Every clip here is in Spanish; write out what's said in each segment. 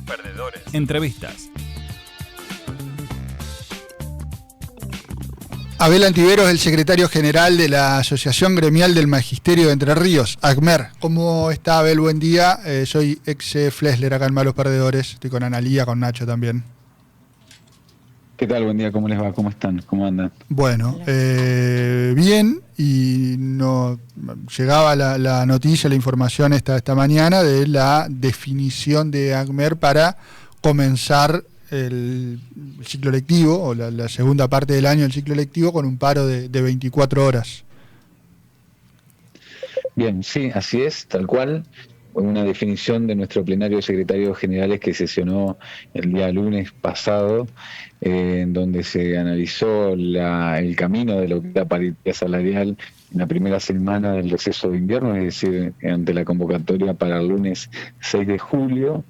perdedores. Entrevistas. Abel Antiveros, el secretario general de la Asociación Gremial del Magisterio de Entre Ríos, AGMER. ¿Cómo está, Abel? Buen día. Soy ex Flesler acá en Malos Perdedores. Estoy con Analía, con Nacho también. ¿Qué tal? Buen día, ¿cómo les va? ¿Cómo están? ¿Cómo andan? Bueno, bien, y no llegaba la noticia, la información esta mañana de la definición de AGMER para comenzar el ciclo lectivo, o la segunda parte del año del ciclo lectivo, con un paro de 24 horas. Bien, sí, así es, tal cual. Una definición de nuestro plenario de secretarios generales que sesionó el día lunes pasado, en donde se analizó el camino de lo que es la paridad salarial en la primera semana del receso de invierno, es decir, ante la convocatoria para el lunes 6 de julio,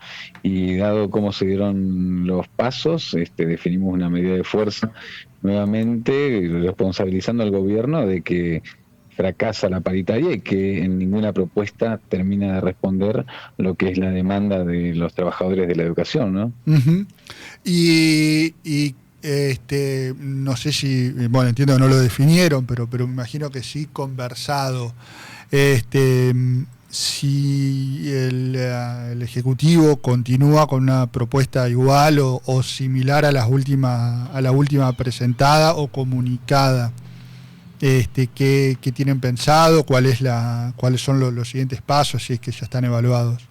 y dado cómo se dieron los pasos, definimos una medida de fuerza nuevamente, responsabilizando al gobierno de que fracasa la paritaria y que en ninguna propuesta termina de responder lo que es la demanda de los trabajadores de la educación, ¿no? Uh-huh. Y no sé si, bueno, entiendo que no lo definieron, pero me imagino que sí conversado. Si el Ejecutivo continúa con una propuesta igual o similar a la última presentada o comunicada. ¿Qué tienen pensado? ¿Cuáles son los siguientes pasos, si es que ya están evaluados?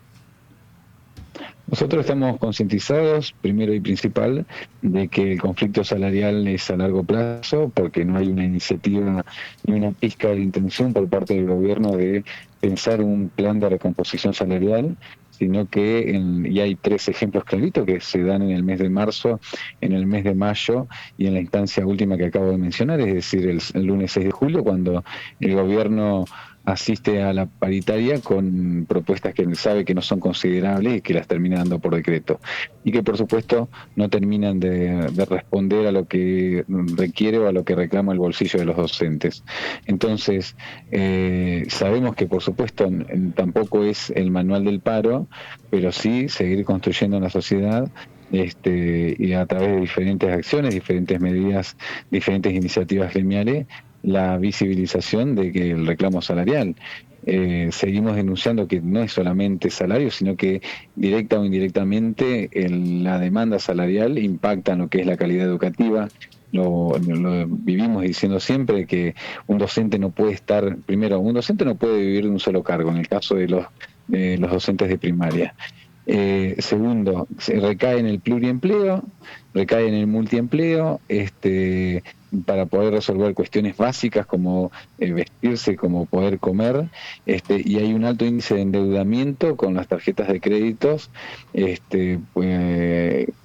Nosotros estamos concientizados, primero y principal, de que el conflicto salarial es a largo plazo, porque no hay una iniciativa ni una pizca de intención por parte del gobierno de pensar un plan de recomposición salarial, sino que y hay 3 ejemplos claritos que se dan en el mes de marzo, en el mes de mayo y en la instancia última que acabo de mencionar, es decir, el lunes 6 de julio, cuando el gobierno asiste a la paritaria con propuestas que sabe que no son considerables y que las termina dando por decreto. Y que, por supuesto, no terminan de responder a lo que requiere o a lo que reclama el bolsillo de los docentes. Entonces, sabemos que, por supuesto, tampoco es el manual del paro, pero sí seguir construyendo una sociedad y a través de diferentes acciones, diferentes medidas, diferentes iniciativas gremiales, la visibilización de que el reclamo salarial. Seguimos denunciando que no es solamente salario, sino que directa o indirectamente la demanda salarial impacta en lo que es la calidad educativa. Lo vivimos diciendo siempre que un docente no puede un docente no puede vivir de un solo cargo, en el caso de los docentes de primaria. Segundo, se recae en el pluriempleo, recae en el multiempleo, para poder resolver cuestiones básicas como vestirse, como poder comer, y hay un alto índice de endeudamiento con las tarjetas de créditos,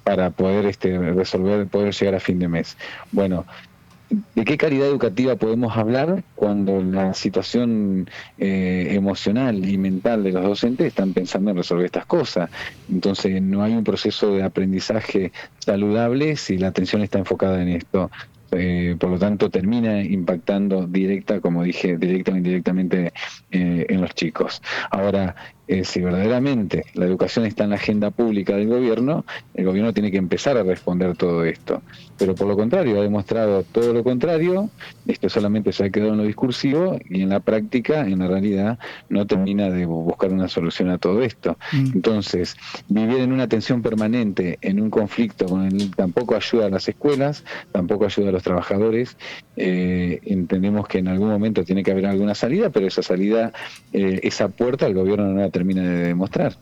para poder poder llegar a fin de mes. Bueno, ¿de qué calidad educativa podemos hablar cuando la situación emocional y mental de los docentes están pensando en resolver estas cosas? Entonces no hay un proceso de aprendizaje saludable si la atención está enfocada en esto. Por lo tanto, termina impactando directa o indirectamente en los chicos. Ahora, si verdaderamente la educación está en la agenda pública del gobierno, el gobierno tiene que empezar a responder todo esto. Pero por lo contrario, ha demostrado todo lo contrario. Esto solamente se ha quedado en lo discursivo y en la práctica, en la realidad, no termina de buscar una solución a todo esto. Entonces, vivir en una tensión permanente, en un conflicto tampoco ayuda a las escuelas, tampoco ayuda a los trabajadores. Entendemos que en algún momento tiene que haber alguna salida, pero esa salida, esa puerta, el gobierno no la termina de demostrar.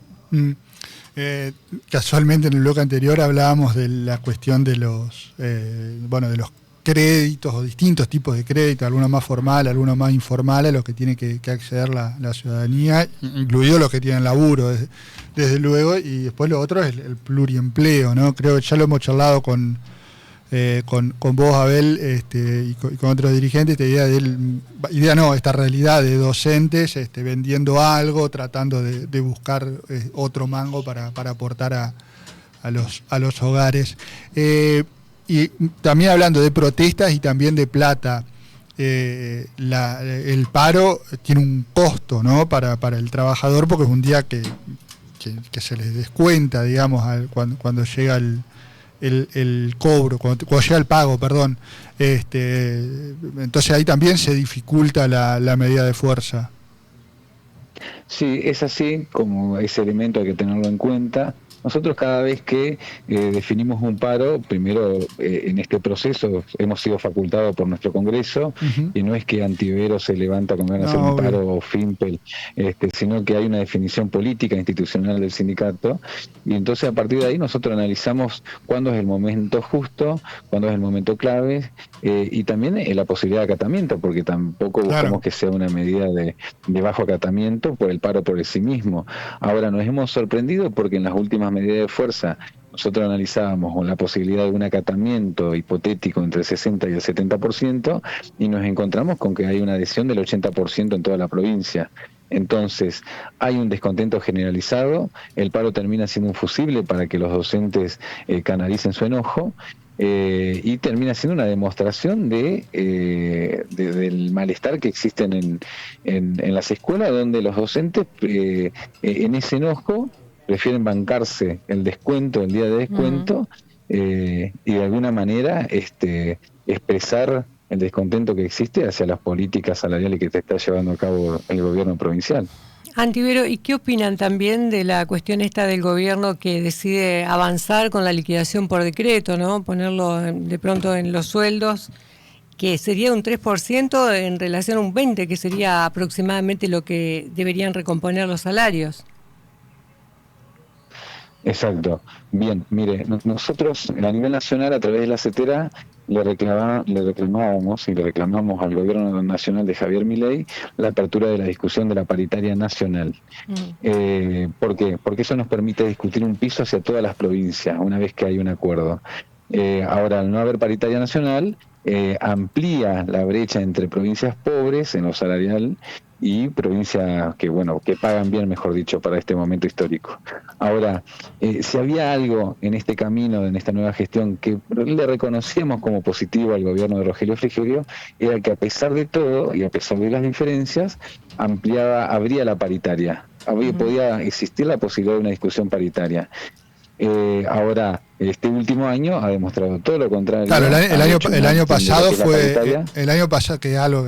Casualmente en el bloque anterior hablábamos de la cuestión de los créditos o distintos tipos de créditos, algunos más formales, algunos más informales, a los que tiene que acceder la ciudadanía, incluidos los que tienen laburo, desde luego, y después lo otro es el pluriempleo, ¿no? Creo que ya lo hemos charlado con vos, Abel, y con otros dirigentes, esta realidad de docentes vendiendo algo, tratando de buscar otro mango para aportar a los hogares. Y también hablando de protestas y también de plata, el paro tiene un costo, ¿no?, para el trabajador, porque es un día que que se les descuenta, digamos, cuando llega el cobro, cuando llega el pago, perdón. Entonces ahí también se dificulta la medida de fuerza. Sí, es así, como ese elemento hay que tenerlo en cuenta. Nosotros cada vez que definimos un paro, primero en este proceso hemos sido facultados por nuestro Congreso, y no es que Antivero se levanta con ganas de hacer un paro o Fimpel, sino que hay una definición política institucional del sindicato, y entonces a partir de ahí nosotros analizamos cuándo es el momento justo, cuándo es el momento clave, y también la posibilidad de acatamiento, porque tampoco buscamos que sea una medida de bajo acatamiento por el paro por sí mismo. Ahora nos hemos sorprendido porque en las últimas medidas de fuerza nosotros analizábamos la posibilidad de un acatamiento hipotético entre el 60 y el 70%, y nos encontramos con que hay una adhesión del 80% en toda la provincia. Entonces, hay un descontento generalizado, el paro termina siendo un fusible para que los docentes canalicen su enojo, y termina siendo una demostración del malestar que existen en las escuelas, donde los docentes en ese enojo prefieren bancarse el descuento, el día de descuento, y de alguna manera expresar el descontento que existe hacia las políticas salariales que te está llevando a cabo el gobierno provincial. Antivero, ¿y qué opinan también de la cuestión esta del gobierno que decide avanzar con la liquidación por decreto, ¿no? Ponerlo de pronto en los sueldos, que sería un 3% en relación a un 20%, que sería aproximadamente lo que deberían recomponer los salarios? Exacto. Bien, mire, nosotros a nivel nacional, a través de la CETERA, le reclamamos y le reclamamos al gobierno nacional de Javier Milei la apertura de la discusión de la paritaria nacional. ¿Por qué? Porque eso nos permite discutir un piso hacia todas las provincias, una vez que hay un acuerdo. Ahora, al no haber paritaria nacional, amplía la brecha entre provincias pobres en lo salarial y provincias que pagan bien, mejor dicho, para este momento histórico. Ahora, si había algo en este camino, en esta nueva gestión, que le reconocíamos como positivo al gobierno de Rogelio Frigerio, era que a pesar de todo y a pesar de las diferencias, abría la paritaria. Podía existir la posibilidad de una discusión paritaria. Ahora, este último año ha demostrado todo lo contrario. Claro, el año pasado fue el año pasado, que es algo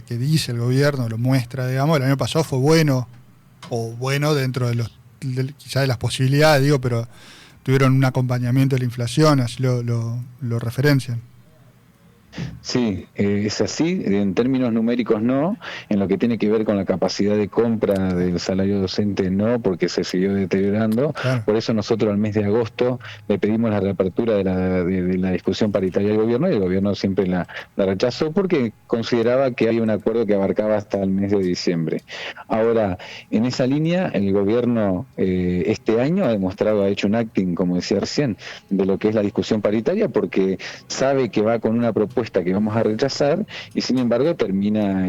que dice el gobierno, lo muestra, digamos, el año pasado fue bueno dentro de quizás de las posibilidades, digo, pero tuvieron un acompañamiento de la inflación, así lo referencian. Sí, es así, en términos numéricos no, en lo que tiene que ver con la capacidad de compra del salario docente no, porque se siguió deteriorando. Claro. Por eso nosotros al mes de agosto le pedimos la reapertura de la discusión paritaria del gobierno, y el gobierno siempre la rechazó porque consideraba que había un acuerdo que abarcaba hasta el mes de diciembre. Ahora, en esa línea, el gobierno este año ha hecho un acting, como decía recién, de lo que es la discusión paritaria, porque sabe que va con una propuesta que vamos a rechazar, y sin embargo termina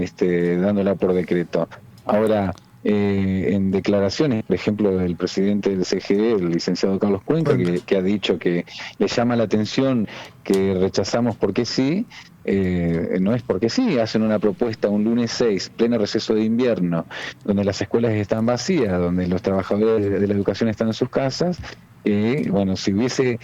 dándola por decreto. Ahora, en declaraciones, por ejemplo, del presidente del CGE, el licenciado Carlos Cuenca, que ha dicho que le llama la atención que rechazamos porque sí, no es porque sí, hacen una propuesta un lunes 6, pleno receso de invierno, donde las escuelas están vacías, donde los trabajadores de la educación están en sus casas. Si hubiese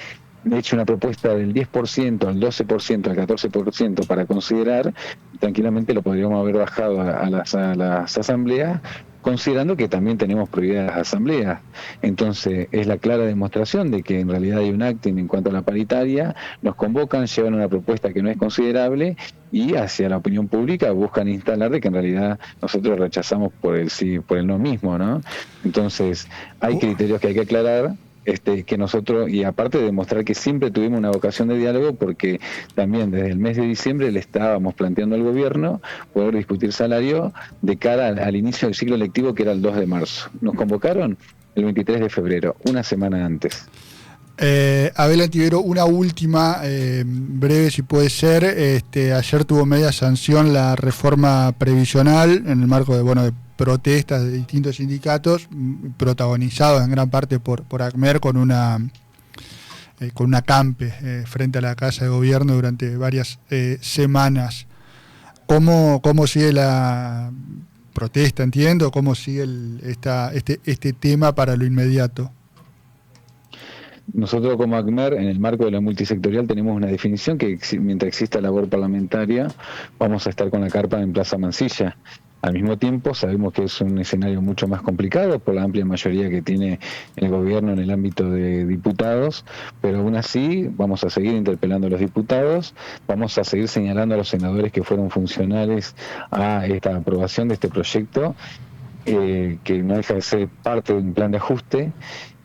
hecho una propuesta del 10%, al 12%, al 14% para considerar, tranquilamente lo podríamos haber bajado a las asambleas, considerando que también tenemos prohibidas las asambleas. Entonces, es la clara demostración de que en realidad hay un acting en cuanto a la paritaria, nos convocan, llevan una propuesta que no es considerable, y hacia la opinión pública buscan instalar de que en realidad nosotros rechazamos por el sí, por el no mismo, ¿no? Entonces, hay criterios que hay que aclarar, que nosotros, y aparte de demostrar que siempre tuvimos una vocación de diálogo, porque también desde el mes de diciembre le estábamos planteando al gobierno poder discutir salario de cara al inicio del ciclo lectivo, que era el 2 de marzo. Nos convocaron el 23 de febrero, una semana antes. Abel Antivero, una última, breve si puede ser. Ayer tuvo media sanción la reforma previsional en el marco de protestas de distintos sindicatos, protagonizados en gran parte por ACMER, con una acampe frente a la Casa de Gobierno durante varias semanas. ¿Cómo sigue protesta, entiendo. ¿Cómo sigue este tema para lo inmediato? Nosotros como ACMER, en el marco de la multisectorial, tenemos una definición que mientras exista labor parlamentaria, vamos a estar con la carpa en Plaza Mansilla. Al mismo tiempo, sabemos que es un escenario mucho más complicado por la amplia mayoría que tiene el gobierno en el ámbito de diputados, pero aún así vamos a seguir interpelando a los diputados, vamos a seguir señalando a los senadores que fueron funcionales a esta aprobación de este proyecto, que no deja de ser parte de un plan de ajuste,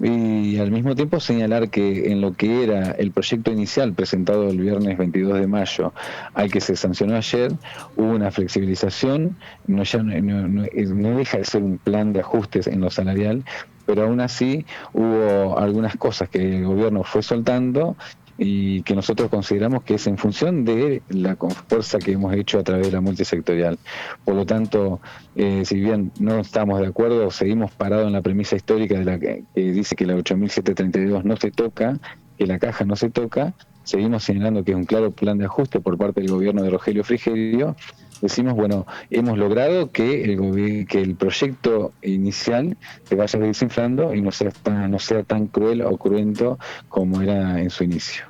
y al mismo tiempo señalar que en lo que era el proyecto inicial presentado el viernes 22 de mayo al que se sancionó ayer, hubo una flexibilización, no deja de ser un plan de ajustes en lo salarial, pero aún así hubo algunas cosas que el gobierno fue soltando y que nosotros consideramos que es en función de la fuerza que hemos hecho a través de la multisectorial. Por lo tanto, si bien no estamos de acuerdo, seguimos parados en la premisa histórica de la que dice que la 8.732 no se toca, que la caja no se toca, seguimos señalando que es un claro plan de ajuste por parte del gobierno de Rogelio Frigerio. Decimos, bueno, hemos logrado que el proyecto inicial se vaya desinflando y no sea tan cruel o cruento como era en su inicio.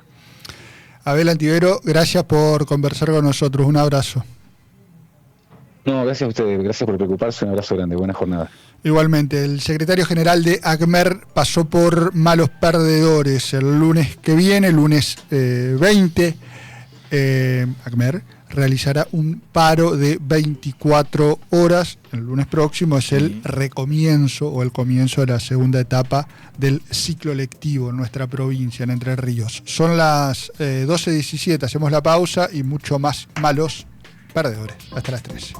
Abel Antivero, gracias por conversar con nosotros. Un abrazo. No, gracias a ustedes, gracias por preocuparse. Un abrazo grande, buena jornada. Igualmente, el secretario general de ACMER pasó por malos perdedores. El lunes que viene, lunes 20, ACMER realizará un paro de 24 horas. El lunes próximo es el recomienzo o el comienzo de la segunda etapa del ciclo lectivo en nuestra provincia, en Entre Ríos. Son las 12:17, hacemos la pausa y mucho más malos perdedores. Hasta las 3.